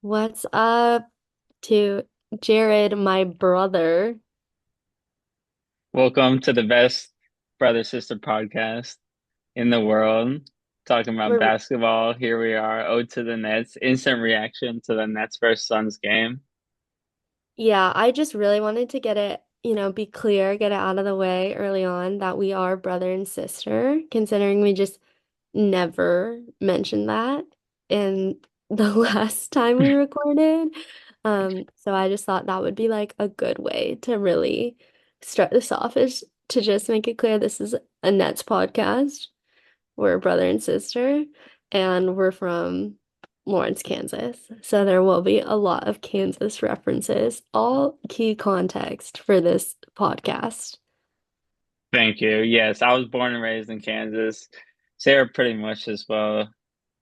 What's up to Jared, my brother? Welcome to the best brother sister podcast in the world. Talking about We're, basketball. Here we are. Ode to the Nets. Instant reaction to the Nets versus Suns game. yeah, I just really wanted to get it, be clear, get it out of the way early on that we are brother and sister, considering we just never mentioned that in the last time we recorded. So I just thought that would be like a good way to really start this off is to just make it clear this is a Nets podcast. We're brother and sister, and we're from Lawrence, Kansas. So there will be a lot of Kansas references, all key context for this podcast. Thank you. Yes, I was born and raised in Kansas. Sarah pretty much as well.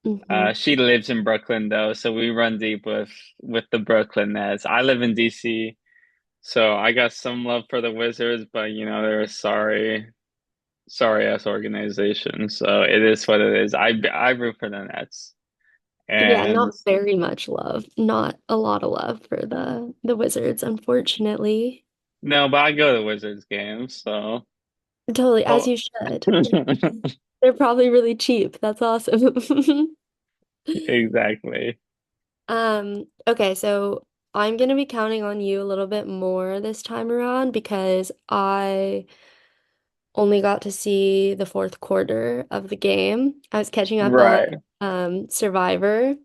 Hmm. She lives in Brooklyn though, so we run deep with the Brooklyn Nets. I live in DC, so I got some love for the Wizards, but they're a sorry ass organization. So it is what it is. I root for the Nets. Yeah, And not very much love, not a lot of love for the Wizards, unfortunately. no, but I go to Wizards games, so Totally, as oh. you should. They're probably really cheap. That's awesome. Exactly. Okay, so I'm gonna be counting on you a little bit more this time around because I only got to see the fourth quarter of the game. I was catching up on Right. Survivor.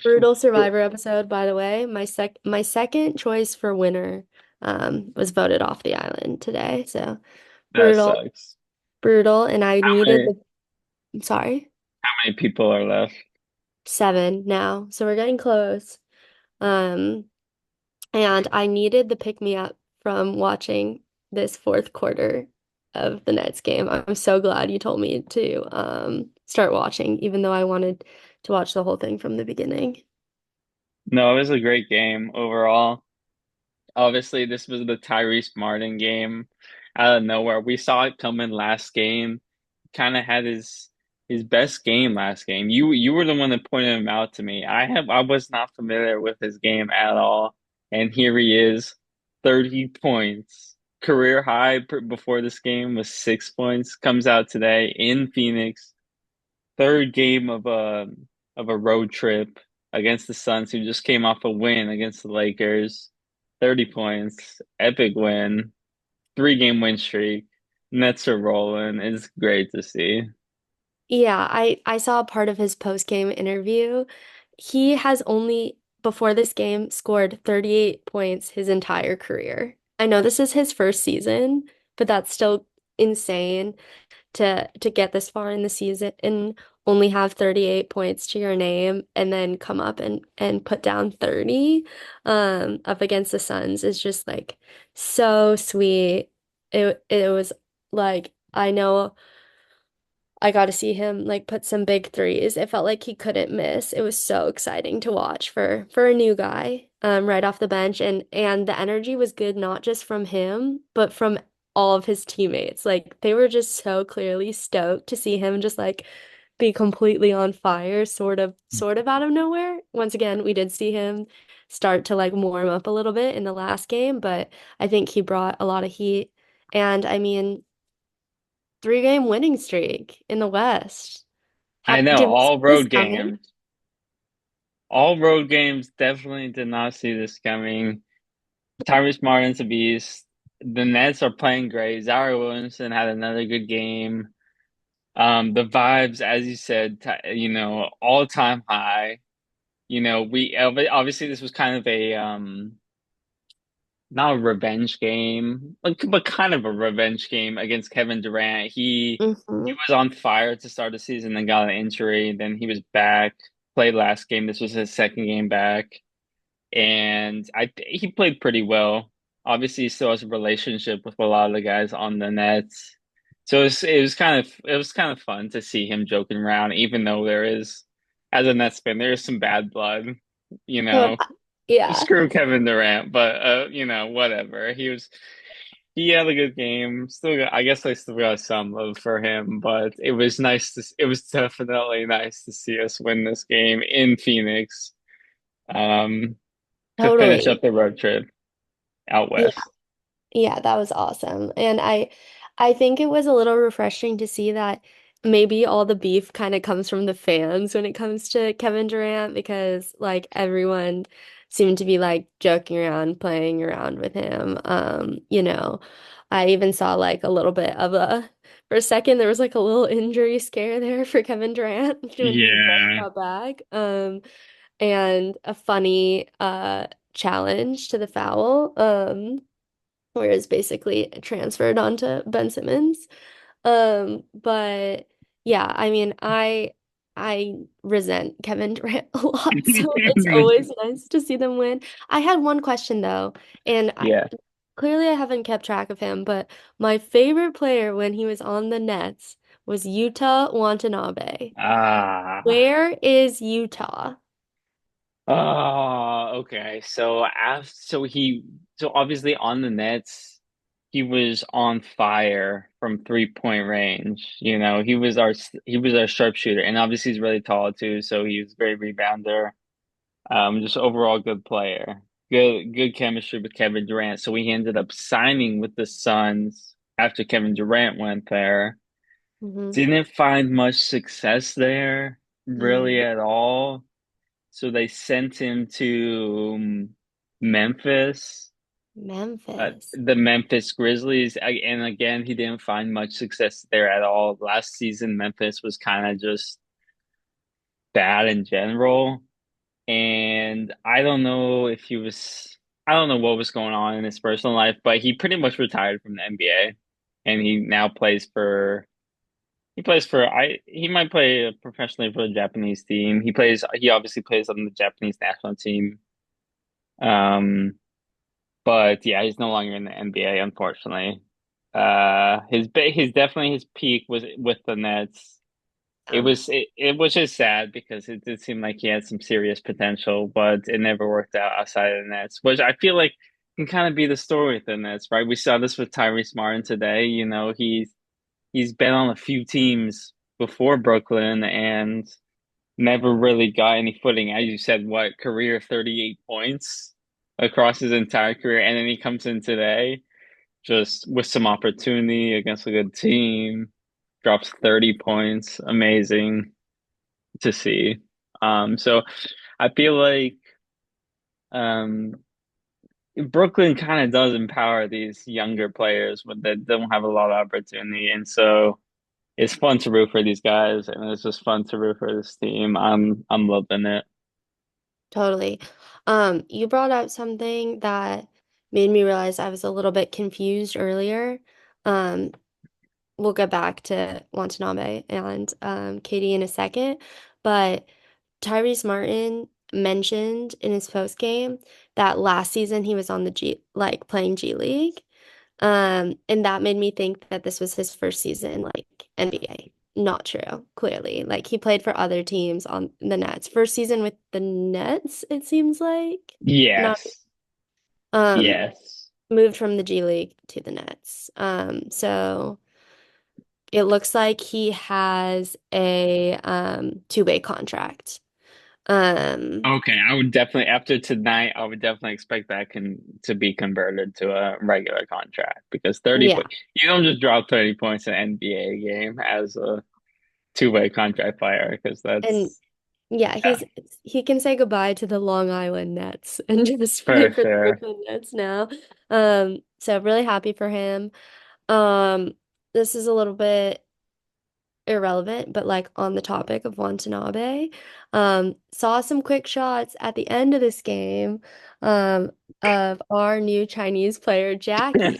Brutal Survivor episode, by the way. My second choice for winner was voted off the island today. So That brutal, sucks. brutal. And I How needed many the sorry, how many people are left? seven now. So we're getting close. Um, and I needed the pick me up from watching this fourth quarter of the Nets game. I'm so glad you told me to start watching, even though I wanted to watch the whole thing from the beginning. No, it was a great game overall. Obviously, this was the Tyrese Martin game out of nowhere. We saw it coming last game. Kind of had his best game last game. You were the one that pointed him out to me. I was not familiar with his game at all, and here he is, 30 points. Career high before this game was 6 points. Comes out today in Phoenix. Third game of a road trip against the Suns, who just came off a win against the Lakers. 30 points, epic win, 3 game win streak. Nets are rolling. It's great to see. Yeah, I saw a part of his post-game interview. He has only before this game scored 38 points his entire career. I know this is his first season, but that's still insane to get this far in the season and only have 38 points to your name and then come up and put down 30 up against the Suns is just like so sweet. It was like I know I got to see him like put some big threes. It felt like he couldn't miss. It was so exciting to watch for a new guy right off the bench and the energy was good not just from him, but from all of his teammates. Like they were just so clearly stoked to see him just like be completely on fire sort of out of nowhere. Once again, we did see him start to like warm up a little bit in the last game, but I think he brought a lot of heat. And I mean, three-game winning streak in the West. I know, Did we see this coming? all road games definitely did not see this coming. Tyrese Martin's a beast. The Nets are playing great. Zaire Williamson had another good game. The vibes, as you said, all time high. We obviously this was kind of a not a revenge game, but kind of a revenge game against Kevin Durant. He Hmm. was on fire to start the season, then got an injury, then he was back, played last game. This was his second game back, and I he played pretty well. Obviously, he still has a relationship with a lot of the guys on the Nets. So it was kind of fun to see him joking around, even though there is, as a Nets fan, there is some bad blood, you So, know. yeah. Screw Kevin Durant, but whatever. He had a good game. I guess I still got some love for him, but it was definitely nice to see us win this game in Phoenix. um, to finish up Totally. the road trip out west. Yeah, that was awesome. And I think it was a little refreshing to see that maybe all the beef kind of comes from the fans when it comes to Kevin Durant because like everyone seemed to be like joking around, playing around with him. I even saw like a little bit of a for a second there was like a little injury scare there for Kevin Durant when he just Yeah. got back. And a funny challenge to the foul. Whereas basically transferred onto Ben Simmons. But yeah, I mean, I resent Kevin Durant a lot, so it's always nice to see them win. I had one question though, and Yeah. clearly I haven't kept track of him, but my favorite player when he was on the Nets was Yuta Watanabe. Ah. Where is Utah? Oh, okay. So obviously on the Nets, he was on fire from 3-point range. You know, he was our sharpshooter, and obviously he's really tall too, so he was a great rebounder. Just overall good player. Good chemistry with Kevin Durant. So we ended up signing with the Suns after Kevin Durant went there. Hmm. Didn't find much success there really Mm, at all. So they sent him to Memphis, Memphis. the Memphis Grizzlies. And again, he didn't find much success there at all. Last season, Memphis was kind of just bad in general. And I don't know what was going on in his personal life, but he pretty much retired from the NBA. And he now he might play professionally for the Japanese team. He obviously plays on the Japanese national team. Um, but yeah, he's no longer in the NBA, unfortunately. His definitely his peak was with the Nets. It was just sad because it did seem like he had some serious potential, but it never worked out outside of the Nets, which I feel like can kind of be the story with the Nets, right? We saw this with Tyrese Martin today. You know, he's been on a few teams before Brooklyn and never really got any footing. As you said, what career 38 points across his entire career, and then he comes in today just with some opportunity against a good team, drops 30 points. Amazing to see. So I feel like um, Brooklyn kind of does empower these younger players when they don't have a lot of opportunity, and so it's fun to root for these guys, and it's just fun to root for this team. I'm loving it. Totally. You brought up something that made me realize I was a little bit confused earlier. Um, we'll get back to Watanabe and Katie in a second, but Tyrese Martin mentioned in his post game that last season he was on the like playing G League. And that made me think that this was his first season, like NBA. Not true, clearly. Like he played for other teams on the Nets. First season with the Nets, it seems like. Not Yes, um yes. moved from the G League to the Nets. So it looks like he has a two-way contract. Um Okay, I would definitely after tonight, I would definitely expect that can to be converted to a regular contract because 30 yeah. point you don't just drop 30 points in an NBA game as a two-way contract player because And that's yeah, yeah, he can say goodbye to the Long Island Nets and just play for for the sure. Brooklyn Nets now. So really happy for him. Um, this is a little bit irrelevant, but like on the topic of Watanabe, saw some quick shots at the end of this game, um, of our new Chinese player Jackie.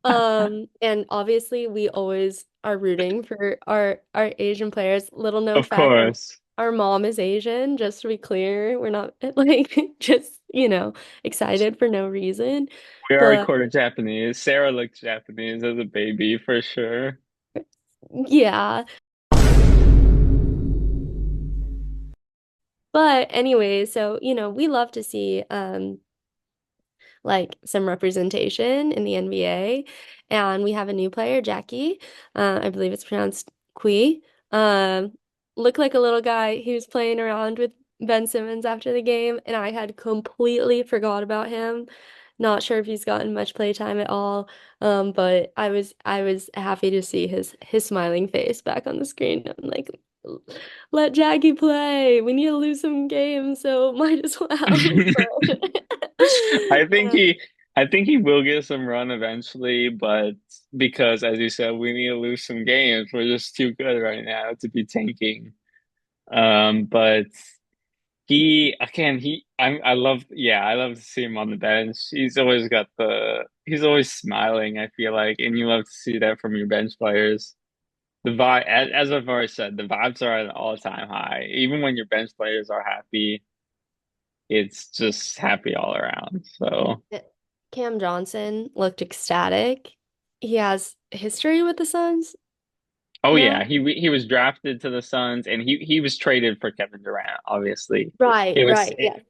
And obviously we always are rooting for our Asian players. Little known Of fact, course. our mom is Asian, just to be clear. We're not like just, excited for no reason. We are But quarter Japanese. Sarah looks Japanese as a baby for sure. yeah. But anyway, so we love to see like some representation in the NBA. And we have a new player, Jackie. I believe it's pronounced Kui. Um, looked like a little guy. He was playing around with Ben Simmons after the game, and I had completely forgot about him. Not sure if he's gotten much play time at all. But I was happy to see his smiling face back on the screen. I'm like, let Jackie play. We need to lose some games, so might as well. But I think he I think he will get some run eventually, but because as you said, we need to lose some games. We're just too good right now to be tanking. But I love, yeah, I love to see him on the bench. He's always smiling, I feel like, and you love to see that from your bench players. The vibe, as I've already said, the vibes are at an all-time high. Even when your bench players are happy, it's just happy all around. So, Cam Johnson looked ecstatic. He has history with the Suns oh yeah, now. he was drafted to the Suns, and he was traded for Kevin Durant. Obviously, Right, it was right, it, yes.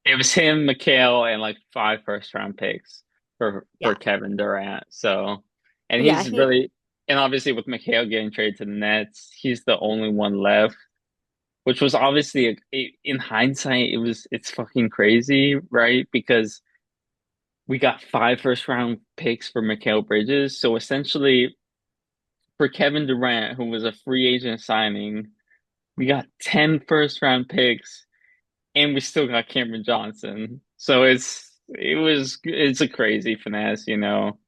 it was him, McHale, and like five first round picks for Yeah. Kevin Durant. So, and Yeah, he's really, and obviously with McHale getting traded to the Nets, he's the only one left, which was obviously in hindsight, it's fucking crazy, right? Because we got five first round picks for Mikal Bridges. So essentially, for Kevin Durant, who was a free agent signing, we got 10 first round picks and we still got Cameron Johnson. So it's a crazy finesse, you know.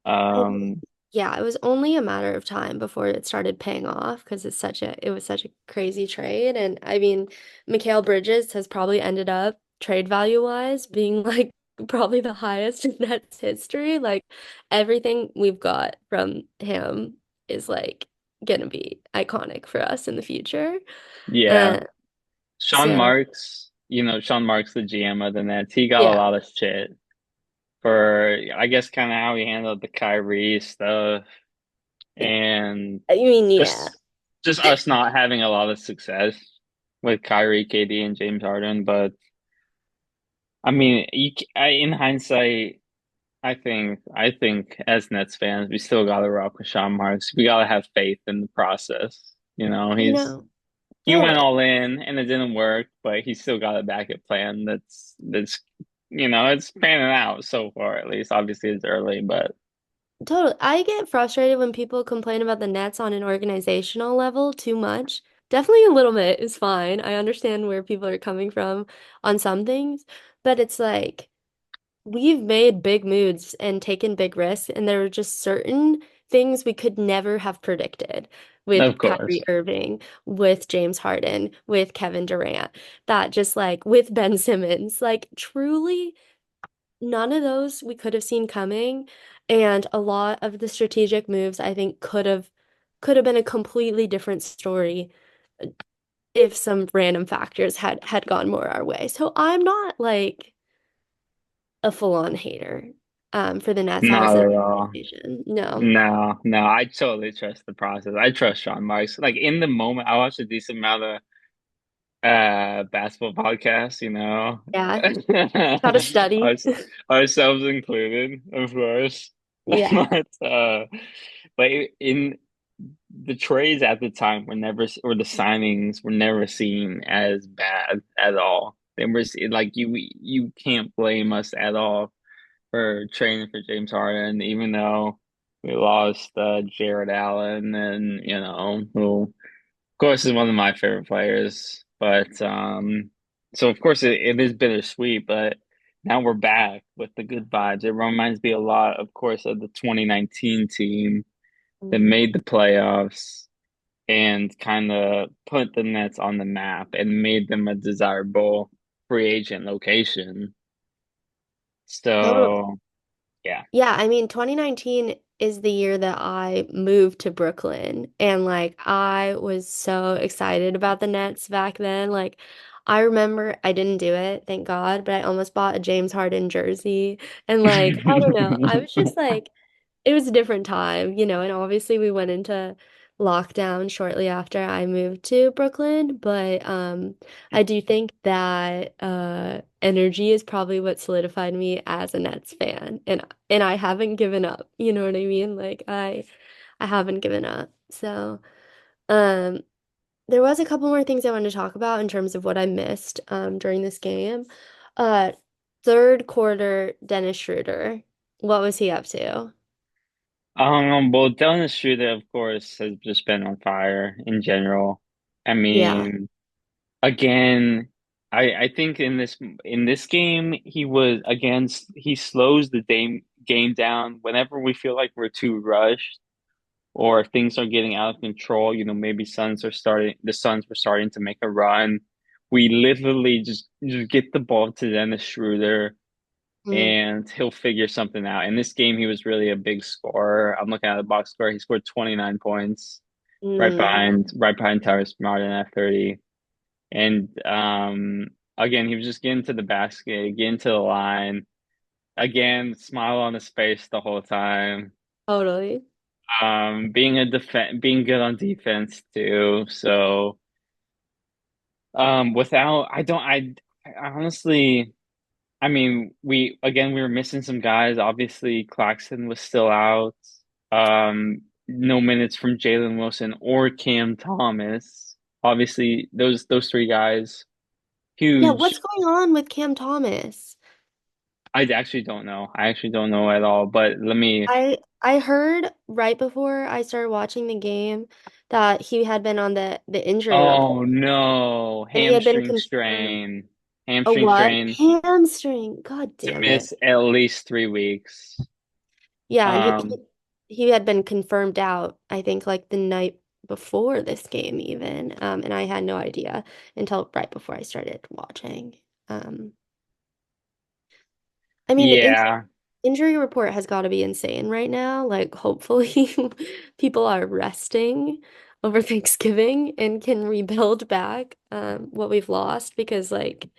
I Um, yeah, it was only a matter of time before it started paying off because it was such a crazy trade. And I mean, Mikal Bridges has probably ended up trade value wise being like probably the highest in Nets history. Like everything we've got from him is like gonna be iconic for us in the future. yeah. Uh, Sean so Marks, Sean Marks, the GM of the Nets, he got a yeah, lot of shit for, I guess, kind of how he handled the Kyrie stuff and I mean, yeah, just just us not having a lot of success with Kyrie, KD, and James Harden. But I mean, in hindsight, I think as Nets fans, we still gotta rock with Sean Marks. We gotta have faith in the process. you know, He went totally. all in, and it didn't work, but he still got a backup plan. It's panning out so far at least. Obviously, it's early, but Totally. I get frustrated when people complain about the Nets on an organizational level too much. Definitely a little bit is fine. I understand where people are coming from on some things, but it's like we've made big moves and taken big risks, and there were just certain things we could never have predicted of with Kyrie course, Irving, with James Harden, with Kevin Durant, that just like with Ben Simmons, like truly. None of those we could have seen coming, and a lot of the strategic moves I think could have been a completely different story if some random factors had gone more our way. So I'm not like a full-on hater for the Nets as not an at all. organization. No. No, no, I totally trust the process. I trust Sean Marks. Like in the moment, I watched a decent amount of basketball podcasts, Yeah. Gotta study. Us, ourselves included, of course. Yeah. But in the trades at the time or the signings were never seen as bad at all. They were like you can't blame us at all for trading for James Harden, even though we lost Jared Allen, and who of course is one of my favorite players. But so of course it is bittersweet, but now we're back with the good vibes. It reminds me a lot, of course, of the 2019 team that Mhm. made the playoffs and kind of put the Nets on the map and made them a desirable free agent location. Totally. So, yeah. Yeah, I mean, 2019 is the year that I moved to Brooklyn. And like, I was so excited about the Nets back then. Like, I remember I didn't do it, thank God, but I almost bought a James Harden jersey. And like, I don't know, I was just like, it was a different time, and obviously we went into lockdown shortly after I moved to Brooklyn, but I do think that energy is probably what solidified me as a Nets fan, and I haven't given up. You know what I mean? Like I haven't given up. So, um there was a couple more things I wanted to talk about in terms of what I missed during this game. Uh, third quarter, Dennis Schroeder. What was he up to? Well, Dennis Schroeder, of course, has just been on fire in general. I Yeah. mean, again, I think in this game he slows the game down whenever we feel like we're too rushed or things are getting out of control. Maybe the Suns were starting to make a run. We literally just get the ball to Dennis Schroeder Mm, and he'll figure something out. In this game, he was really a big scorer. I'm looking at the box score. He scored 29 points, mm. right behind Tyrese Martin at 30. And again, he was just getting to the basket, getting to the line. Again, smile on his face the whole time. Totally. Being good on defense too. So, without I honestly. I mean, we were missing some guys. Obviously, Claxton was still out. No minutes from Jalen Wilson or Cam Thomas. Obviously, those three guys, Yeah, huge. what's going on with Cam Thomas? I actually don't know. I actually don't know at all. But let me. I heard right before I started watching the game that he had been on the injury report Oh no, and he had been hamstring confirmed. strain. A Hamstring what? strain Hamstring. God to damn it. miss at least 3 weeks. Yeah, and Um, he had been confirmed out, I think like the night before this game even. And I had no idea until right before I started watching. Um, I mean, the yeah. injury report has got to be insane right now. Like, hopefully, people are resting over Thanksgiving and can rebuild back what we've lost because, like,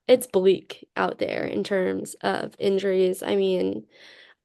it's bleak out there in terms of injuries. I mean,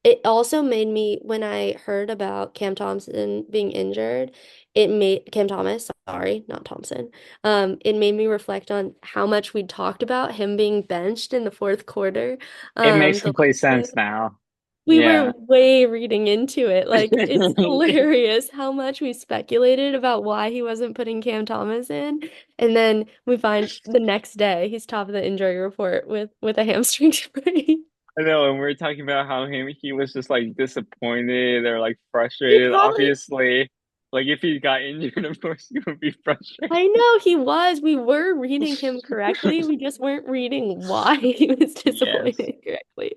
it also made me, when I heard about Cam Thompson being injured, it made Cam Thomas, sorry, not Thompson. It made me reflect on how much we talked about him being benched in the fourth quarter. It makes The complete last game. sense now. We were Yeah. way reading into it. Like, it's hilarious how much we speculated about why he wasn't putting Cam Thomas in. And then we find the next day he's top of the injury report with a hamstring sprain. I know, and we are talking about how he was just like disappointed or like He frustrated. probably Obviously, like if he got injured, of course he would be frustrated. I know he was. We were reading him correctly. We just weren't reading why he was Yes. disappointed correctly.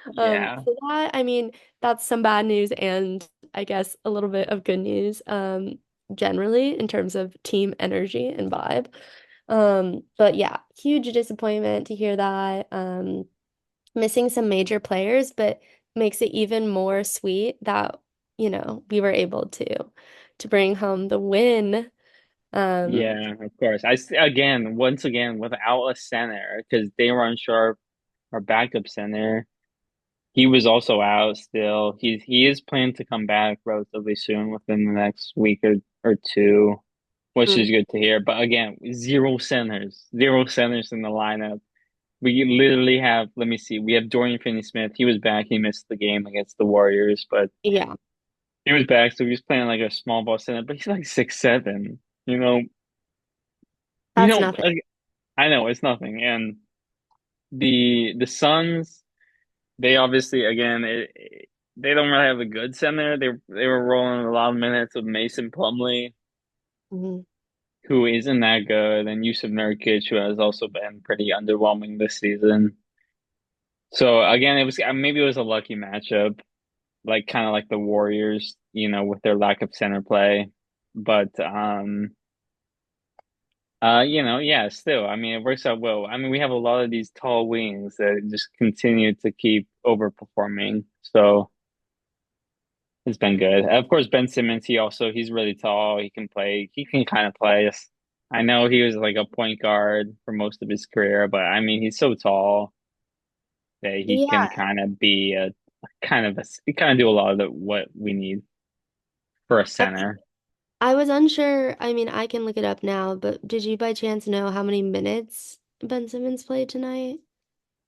Yeah. So that, I mean, that's some bad news and I guess a little bit of good news, generally in terms of team energy and vibe. But yeah, huge disappointment to hear that. Missing some major players, but makes it even more sweet that, we were able to bring home the win. Um, Yeah, of course. Once again, without a center, because they were unsure our backup center. He was also out still. He is planning to come back relatively soon within the next week or two, which is mm, good to hear. But again, zero centers in the lineup. We literally have, let me see, we have Dorian Finney-Smith. He was back. He missed the game against the Warriors, but yeah. he was back, so he was playing like a small ball center, but he's like 6'7". You know, you That's know, nothing. I know it's nothing. And the Suns, they obviously they don't really have a good center. They were rolling a lot of minutes of Mason Plumlee, Mhm. who isn't that good, and Yusuf Nurkic, who has also been pretty underwhelming this season. So again, maybe it was a lucky matchup, like kind of like the Warriors, with their lack of center play. But yeah, still, I mean, it works out well. I mean, we have a lot of these tall wings that just continue to keep overperforming. So it's been good. Of course, Ben Simmons, he's really tall. He can kind of play. I know he was like a point guard for most of his career, but I mean, he's so tall that he can Yeah, kind of be he kind of do a lot of what we need for a I center. I was unsure. I mean, I can look it up now, but did you by chance know how many minutes Ben Simmons played tonight?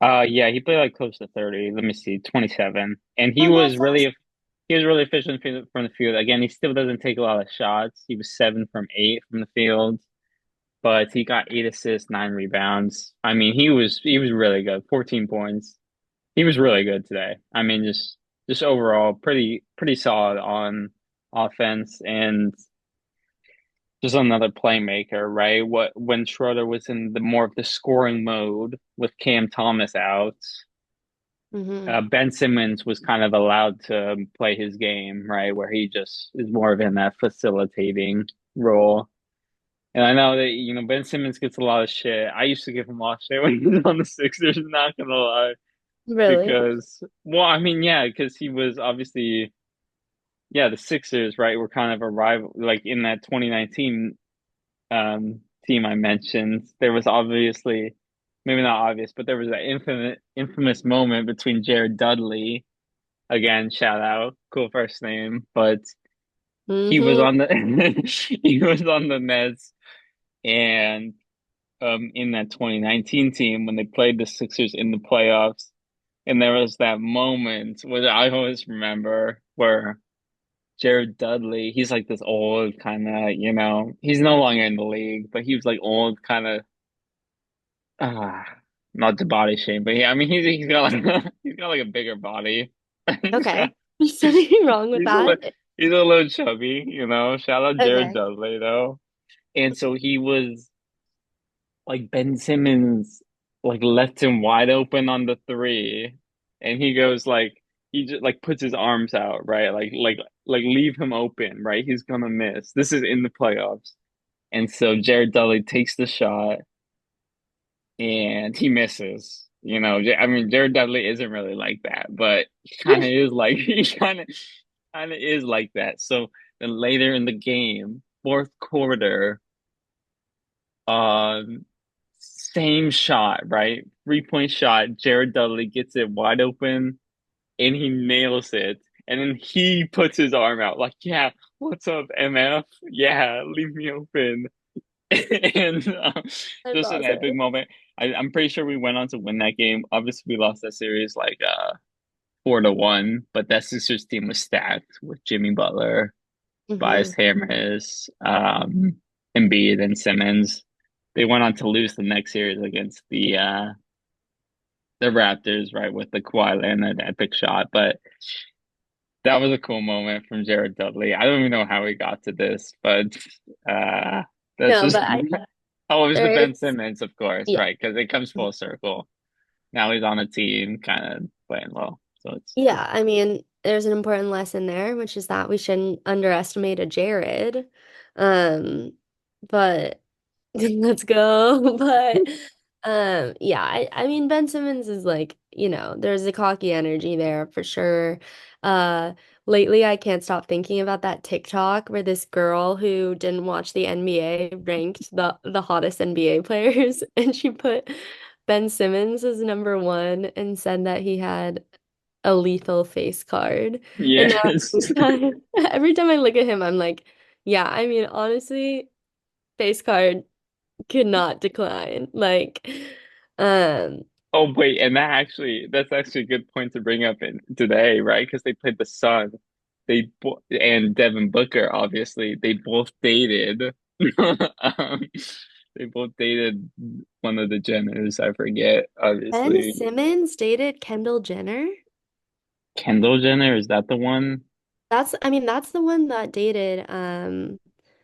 Yeah, he played like close to 30. Let me see, 27. And Oh, that's awesome. he was really efficient from the field. Again, he still doesn't take a lot of shots. He was 7 from 8 from the field. but he got 8 assists, 9 rebounds. I mean, he was really good. 14 points. He was really good today. I mean, just overall pretty solid on offense and just another playmaker, right? What when Schroeder was in the more of the scoring mode with Cam Thomas out, Hmm. Ben Simmons was kind of allowed to play his game, right? Where he just is more of in that facilitating role. And I know that, Ben Simmons gets a lot of shit. I used to give him a lot of shit when he was on the Sixers, not gonna lie. Really? Because, well, I mean, yeah, because he was obviously, yeah, the Sixers, right, were kind of a rival, like in that 2019 team I mentioned. There was obviously, maybe not obvious, but there was that infamous moment between Jared Dudley, again, shout out, cool first name, but he was Hmm. on the he was on the Nets and in that 2019 team when they played the Sixers in the playoffs. And there was that moment where I always remember where Jared Dudley, he's like this old kind of, he's no longer in the league, but he was like old kind of, uh, not to body shame, but I mean, he's got like, he's got like a bigger body. He's got, Okay. There's something wrong with he's a little, that. he's a little chubby, Shout out Jared Okay. Dudley though. And so he was like Ben Simmons like left him wide open on the three, and he goes like he just like puts his arms out, right? Like leave him open, right? He's gonna miss. This is in the playoffs. And so Jared Dudley takes the shot and he misses. I mean Jared Dudley isn't really like that, but he kind of is like he kind of is like that. So then later in the game, fourth quarter, um same shot, right? 3-point shot. Jared Dudley gets it wide open and he nails it. And then he puts his arm out, like, yeah, what's up, MF? Yeah, leave me open. And That's just an epic awesome. moment. I'm pretty sure we went on to win that game. Obviously, we lost that series like 4-1, but that Sixers team was stacked with Jimmy Butler, Hmm. Bias Harris, Embiid, and Simmons. They went on to lose the next series against the Raptors, right, with the Kawhi Leonard epic shot. But that was a cool moment from Jared Dudley. I don't even know how he got to this, but uh, that's No, just but I oh, it was the Ben there's Simmons, of course, yeah. right? Because it comes full circle. Now he's on a team, kind of playing well. So it's Yeah, I mean, there's an important lesson there, which is that we shouldn't underestimate a Jared. Um, but let's go. But yeah, I mean Ben Simmons is like, there's a cocky energy there for sure. Uh Lately I can't stop thinking about that TikTok where this girl who didn't watch the NBA ranked the hottest NBA players and she put Ben Simmons as number one and said that he had a lethal face card. And now yes. every time I look at him, I'm like, yeah, I mean, honestly, face card could not decline. Like, um, Oh wait, and that's actually a good point to bring up in today, right? Because they played the Sun. And Devin Booker, obviously, they both dated. um, they both dated one of the Jenners. I forget, Ben obviously. Simmons dated Kendall Jenner. Kendall Jenner, is that the one? I mean, that's the one that dated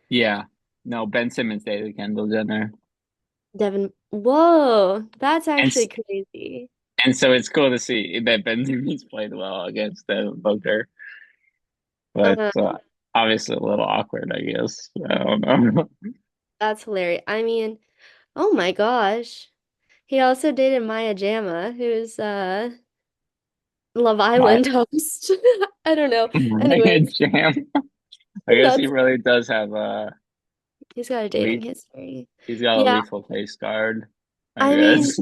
Yeah. No, Ben Simmons dated Kendall Jenner. Devin. Whoa, that's And actually s- crazy. and so it's cool to see that Ben Simmons played well against Devin Booker, but Uh, obviously a little awkward, I guess. I don't know. that's hilarious. I mean, oh my gosh. He also dated Maya Jama, who's Love My Island host. I don't know. my Anyways, jam. I guess he that's really does have he's got a le dating history. he's got a Yeah, lethal face guard, I I mean, guess.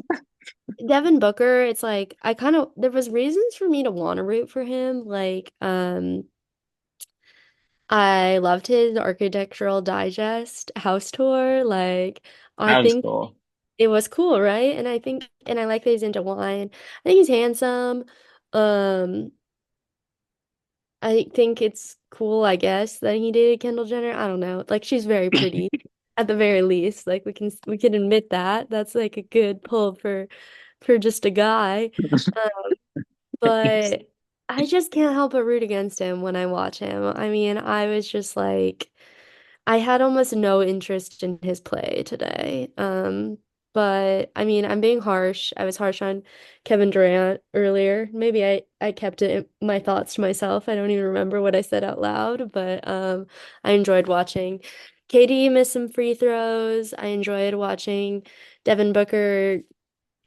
Devin Booker, it's like I kind of there was reasons for me to want to root for him. Like, I loved his Architectural Digest house tour. Like, I That was think cool. it was cool, right? And I like that he's into wine. I think he's handsome. Um, I think it's cool, I guess, that he dated Kendall Jenner. I don't know. Like, she's very pretty. at the very least. Like we can admit that. That's like a good pull for just a guy. But I just can't help but root against him when I watch him. I mean, I was just like I had almost no interest in his play today. But I mean, I'm being harsh. I was harsh on Kevin Durant earlier. Maybe I kept my thoughts to myself. I don't even remember what I said out loud, but I enjoyed watching KD miss some free throws. I enjoyed watching Devin Booker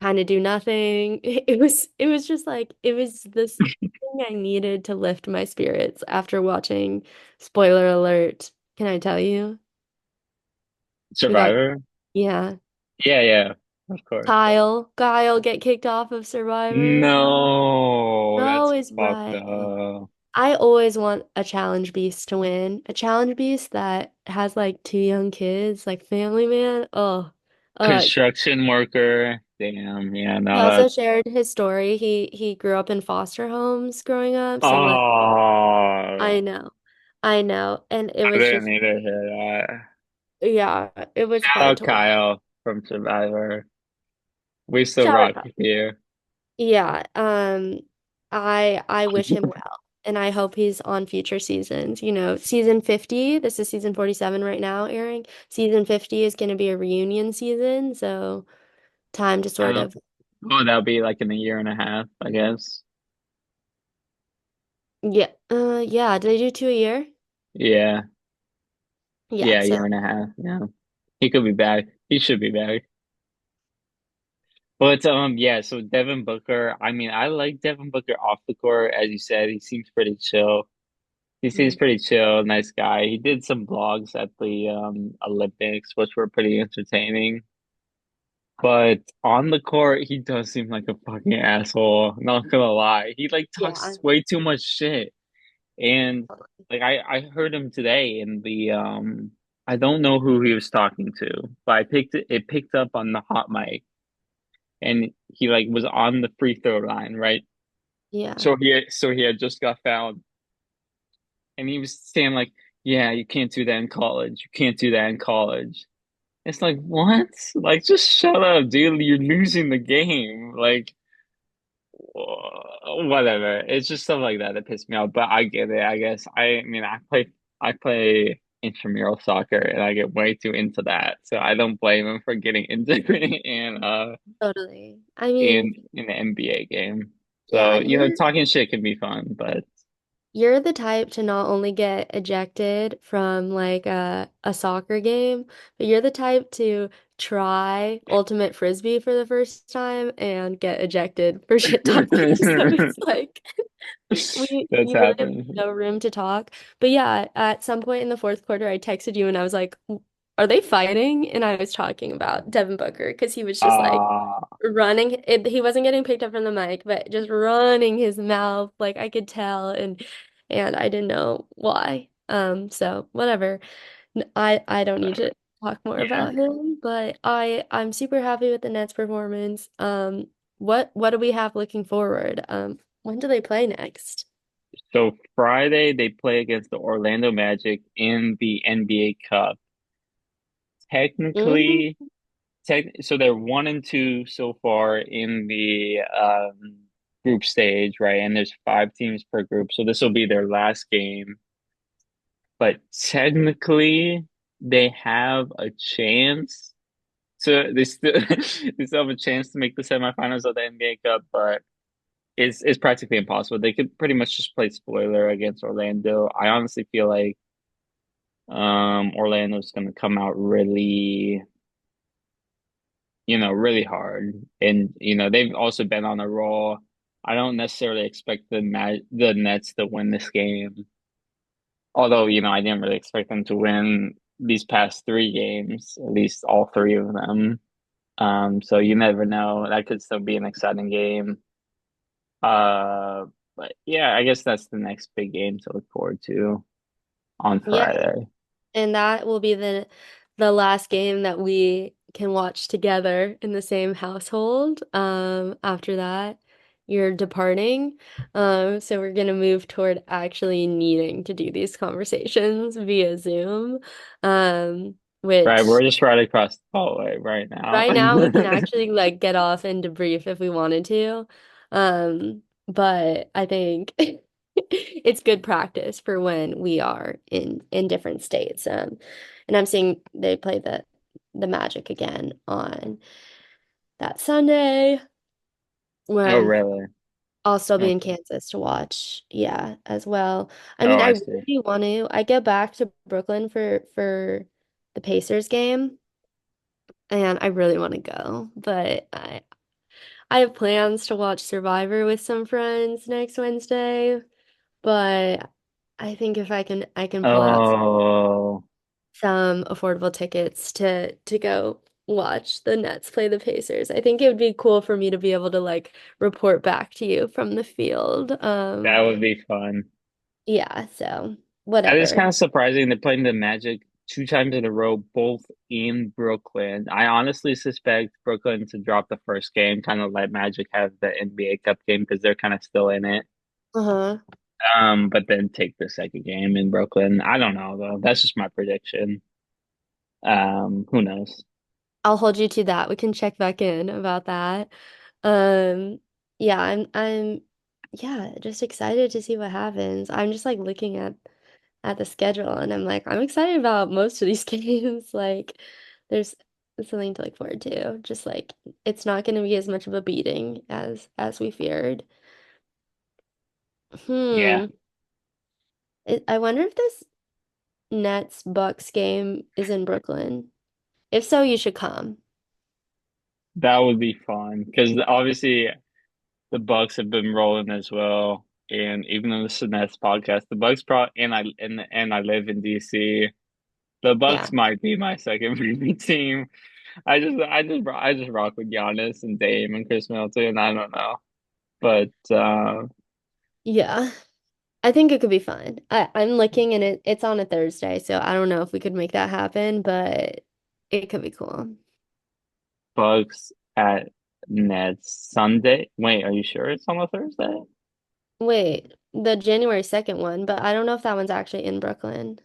kind of do nothing. It was just like it was this thing I needed to lift my spirits after watching, spoiler alert, can I tell you? We got, Survivor? yeah. Yeah, yeah, of course. Kyle get kicked off of Survivor. No, No that's is fucked right. up. I always want a challenge beast to win. A challenge beast that has like two young kids, like Family Man. Oh, uh, Construction worker. Damn, yeah, he no, also that's shared his story. He grew up in foster homes growing up, so like oh, I know. I know. And it I was didn't just need to hear that. yeah, it was Shout hard out to watch. Kyle from Survivor. We still Shout rock out. with you. Yeah, I wish him well, and I hope he's on future seasons. You know, season 50, this is season 47 right now airing. Season 50 is going to be a reunion season, so time to sort Oh, of oh, that'll be like in a year and a half, I guess. yeah. Yeah, did they do two a year? Yeah, Yeah, yeah, so year and a half. Yeah, he could be back. He should be back. But yeah. So Devin Booker. I mean, I like Devin Booker off the court, as you said. He seems pretty chill. He seems mhm. pretty chill, nice guy. He did some vlogs at the Olympics, which were pretty entertaining. But on the court, he does seem like a fucking asshole. Not gonna lie. He like Yeah. talks way too much shit. And like I heard him today in the I don't know who he was talking to, but it picked up on the hot mic and he like was on the free throw line, right? Yeah. So he had just got fouled and he was saying like, yeah, you can't do that in college. You can't do that in college. It's like, what? Like, just shut up, dude. You're losing the game. Like, whatever. It's just stuff like that that pissed me off. But I get it, I guess. I mean, I play intramural soccer and I get way too into that. So I don't blame him for getting into it Totally. I mean, in the NBA game. yeah, So, talking shit can be fun, but you're the type to not only get ejected from like a soccer game, but you're the type to try Ultimate Frisbee for the first time and get ejected for shit talking. So it's like that's you really have happened. no room to talk. But yeah, at some point in the fourth quarter, I texted you and I was like, "Are they fighting?" And I was talking about Devin Booker because he was just like Uh, he wasn't getting picked up from the mic, but just running his mouth like I could tell and I didn't know why. So whatever. I don't need to talk more yeah. about him, but I'm super happy with the Nets performance. What do we have looking forward? When do they play next? So Friday they play against the Orlando Magic in the NBA Cup. Mm, Technically, so they're 1-2 so far in the group stage, right? And there's 5 teams per group, so this will be their last game. But technically, they have a chance. So they still they still have a chance to make the semifinals of the NBA Cup, but it's practically impossible. They could pretty much just play spoiler against Orlando. I honestly feel like Orlando's gonna come out really, really hard. And they've also been on a roll. I don't necessarily expect the Nets to win this game. Although, I didn't really expect them to win these past 3 games, at least all three of them. So you never know. That could still be an exciting game. Uh, but yeah, I guess that's the next big game to look forward to on yeah, Friday. and that will be the last game that we can watch together in the same household. After that, you're departing. So we're gonna move toward actually needing to do these conversations via Zoom. Um, Right, we're which just right across the hallway right now. right now we can actually like get off and debrief if we wanted to. But I think it's good practice for when we are in different states. And I'm seeing they play the Magic again on that Sunday Oh, where really? I'll still be in Okay. Kansas to watch, yeah, as well. I Oh, mean, I I see. really want to. I get back to Brooklyn for the Pacers game, and I really want to go, but I have plans to watch Survivor with some friends next Wednesday, but I think if I can pull out Oh, some affordable tickets to go watch the Nets play the Pacers. I think it would be cool for me to be able to like report back to you from the field. that would be fun. Yeah, so That is whatever. kind of surprising. They're playing the Magic two times in a row, both in Brooklyn. I honestly suspect Brooklyn to drop the first game, kind of let Magic have the NBA Cup game because they're kind of still in it. Uh-huh. But then take the second game in Brooklyn. I don't know though. That's just my prediction. Who knows? I'll hold you to that. We can check back in about that. Um, yeah, I'm yeah, just excited to see what happens. I'm just like looking at the schedule and I'm like, I'm excited about most of these games. Like there's something to look forward to. Just like it's not going to be as much of a beating as we feared. Yeah, Hmm. I wonder if this Nets Bucks game is in Brooklyn. If so, you should come. that would be fun because obviously the Bucks have been rolling as well. And even though this is the Nets podcast, the Bucks pro and I live in DC. The Yeah. Bucks might be my second favorite team. I just rock with Giannis and Dame and Chris Middleton. I don't know, but Yeah. I think it could be fun. I'm looking and it's on a Thursday, so I don't know if we could make that happen, but it could be cool. Bucks at Nets Sunday. Wait, are you sure it's on a Thursday? Wait, the January 2nd one, but I don't know if that one's actually in Brooklyn.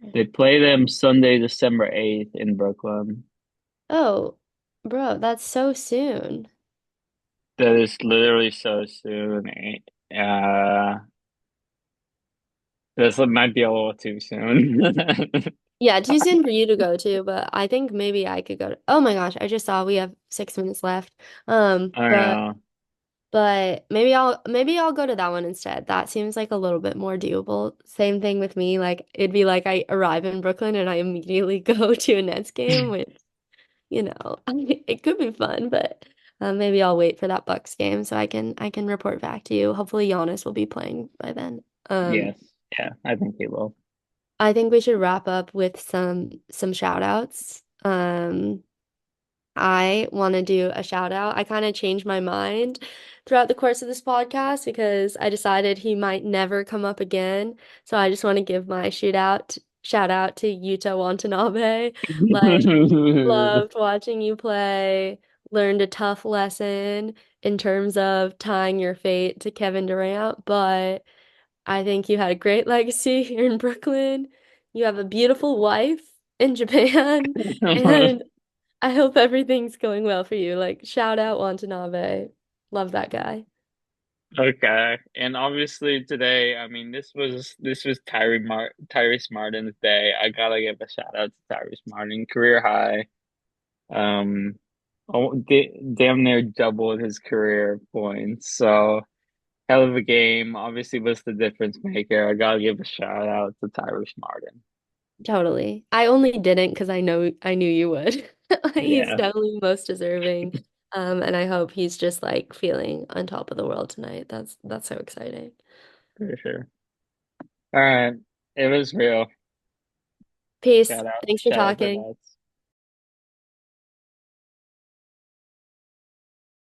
They play them Sunday, December 8th in Brooklyn. Oh, bro, that's so soon. That is literally so soon. This might be a little too soon. Yeah, too soon for you to go to, but I think maybe I could go to. Oh my gosh, I just saw we have 6 minutes left. Um, I but know. but maybe I'll go to that one instead. That seems like a little bit more doable. Same thing with me. Like it'd be like I arrive in Brooklyn and I immediately go to a Nets game, which, it could be fun, but maybe I'll wait for that Bucks game so I can report back to you. Hopefully Giannis will be playing by then. Yes. Yeah, I think he will. I think we should wrap up with some shout outs. I want to do a shout out. I kind of changed my mind throughout the course of this podcast because I decided he might never come up again. So I just want to give my shout out to Yuta Watanabe. Like, loved watching you play, learned a tough lesson in terms of tying your fate to Kevin Durant, but I think you had a great legacy here in Brooklyn. You have a beautiful wife in Japan, and I hope everything's going well for you. Like, shout out Watanabe. Love that guy. Okay. And obviously today, I mean, this was Tyrese Martin's day. I gotta give a shout out to Tyrese Martin, career high. Um, damn near doubled his career points. So hell of a game. Obviously was the difference maker. I gotta give a shout out to Tyrese Martin. Totally. I only didn't because I knew you would. He's Yeah, definitely most deserving. And I hope he's just like feeling on top of the world tonight. That's so exciting. for sure. All right. It was real. Peace. Thanks for Shout out the talking. Nets.